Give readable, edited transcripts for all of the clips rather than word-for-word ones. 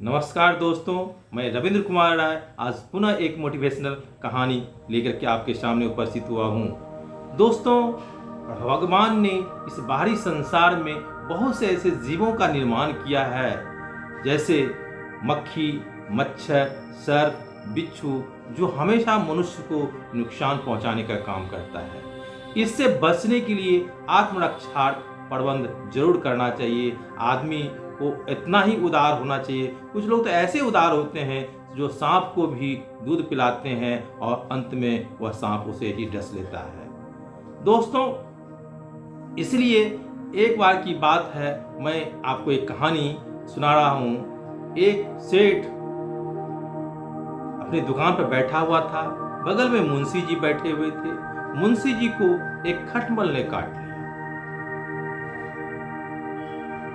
नमस्कार दोस्तों, मैं रविंद्र कुमार राय आज पुनः एक मोटिवेशनल कहानी लेकर के आपके सामने उपस्थित हुआ हूँ। दोस्तों, भगवान ने इस बाहरी संसार में बहुत से ऐसे जीवों का निर्माण किया है, जैसे मक्खी, मच्छर, सर्प, बिच्छू, जो हमेशा मनुष्य को नुकसान पहुंचाने का काम करता है। इससे बचने के लिए आत्मरक्षा प्रबंध जरूर करना चाहिए। आदमी को इतना ही उदार होना चाहिए। कुछ लोग तो ऐसे उदार होते हैं जो सांप को भी दूध पिलाते हैं और अंत में वह सांप उसे ही डस लेता है। दोस्तों, इसलिए एक बार की बात है, मैं आपको एक कहानी सुना रहा हूँ। एक सेठ अपनी दुकान पर बैठा हुआ था, बगल में मुंशी जी बैठे हुए थे। मुंशी जी को एक खटमल ने काट लिया।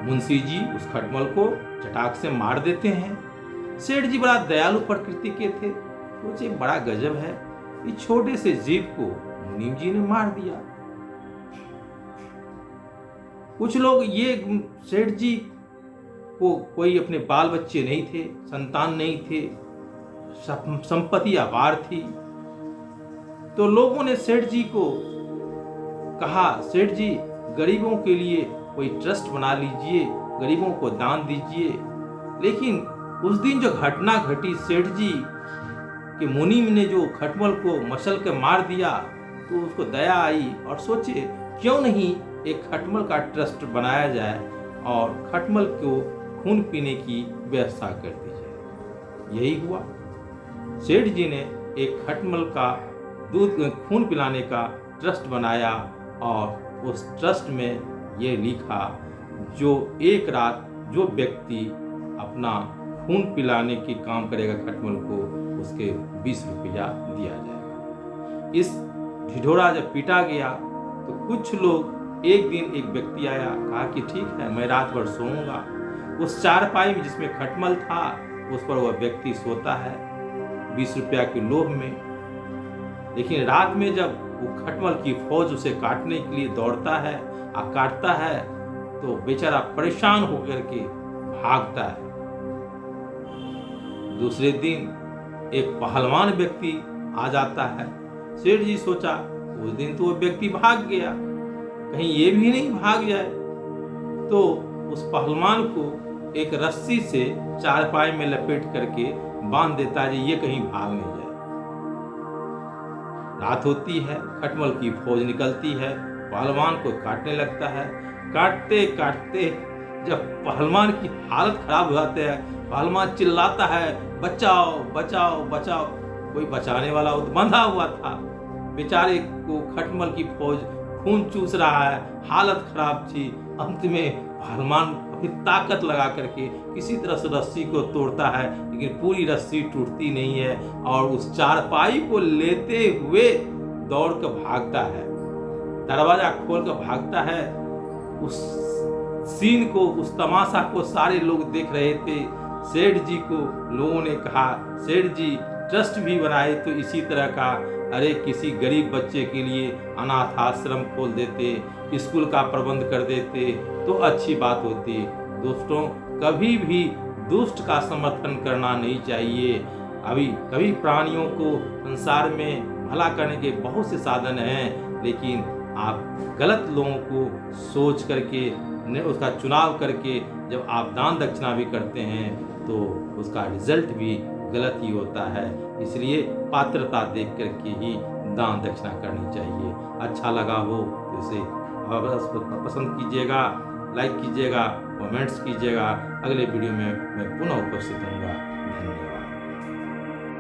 मुंशी जी उस खटमल को चटाक से मार देते हैं। सेठ जी बड़ा दयालु प्रकृति के थे, सोचे बड़ा गजब है, इस छोटे से जीव को मुनीम जी ने मार दिया। कुछ लोग ये सेठ जी को कोई अपने बाल बच्चे नहीं थे, संतान नहीं थे, संपत्ति अपार थी, तो लोगों ने सेठ जी को कहा, सेठ जी गरीबों के लिए कोई ट्रस्ट बना लीजिए, गरीबों को दान दीजिए। लेकिन उस दिन जो घटना घटी, सेठ जी के मुनीम ने जो खटमल को मसल के मार दिया, तो उसको दया आई और सोचे क्यों नहीं एक खटमल का ट्रस्ट बनाया जाए और खटमल को खून पीने की व्यवस्था कर दी जाए। यही हुआ। सेठ जी ने एक खटमल का दूध खून पिलाने का ट्रस्ट बनाया और उस ट्रस्ट में ये लिखा, जो एक रात जो व्यक्ति अपना खून पिलाने की काम करेगा खटमल को, उसके 20 रुपया दिया जाएगा। इस ढिढोरा जब पीटा गया तो कुछ लोग, एक दिन एक व्यक्ति आया, कहा कि ठीक है, मैं रात भर सोऊंगा। उस चारपाई में जिसमें खटमल था, उस पर वह व्यक्ति सोता है 20 रुपया के लोभ में। लेकिन रात में जब वो खटमल की फौज उसे काटने के लिए दौड़ता है और काटता है, तो बेचारा परेशान होकर के भागता है। दूसरे दिन एक पहलवान व्यक्ति आ जाता है। सेठ जी सोचा उस दिन तो वो व्यक्ति भाग गया, कहीं ये भी नहीं भाग जाए, तो उस पहलवान को एक रस्सी से चारपाई में लपेट करके बांध देता है, ये कहीं भाग नहीं जाए। रात होती है, खटमल की फौज निकलती है, पहलवान को काटने लगता है। काटते काटते जब पहलवान की हालत खराब हो जाती है, पहलवान चिल्लाता है, बचाओ बचाओ बचाओ। कोई बचाने वाला बंधा हुआ था, बेचारे को खटमल की फौज खून चूस रहा है, हालत खराब थी। अंत में पहलवान अपनी ताकत लगा करके किसी तरह से रस्सी को तोड़ता है, लेकिन पूरी रस्सी टूटती नहीं है और उस चारपाई को लेते हुए दौड़ कर भागता है, दरवाजा खोल कर भागता है। उस सीन को, उस तमाशा को सारे लोग देख रहे थे। सेठ जी को लोगों ने कहा, सेठ जी ट्रस्ट भी बनाए तो इसी तरह का, अरे किसी गरीब बच्चे के लिए अनाथ आश्रम खोल देते, स्कूल का प्रबंध कर देते तो अच्छी बात होती। दोस्तों, कभी भी दुष्ट का समर्थन करना नहीं चाहिए। कभी प्राणियों को संसार में भला करने के बहुत से साधन हैं, लेकिन आप गलत लोगों को सोच करके, उसका चुनाव करके जब आप दान दक्षिणा भी करते हैं तो उसका रिजल्ट भी गलत ही होता है। इसलिए पात्रता देख करके ही दान दक्षिणा करनी चाहिए। अच्छा लगा हो तो इसे पसंद कीजिएगा, लाइक कीजिएगा, कमेंट्स कीजिएगा। अगले वीडियो में मैं पुनः उपस्थित होऊंगा। धन्यवाद।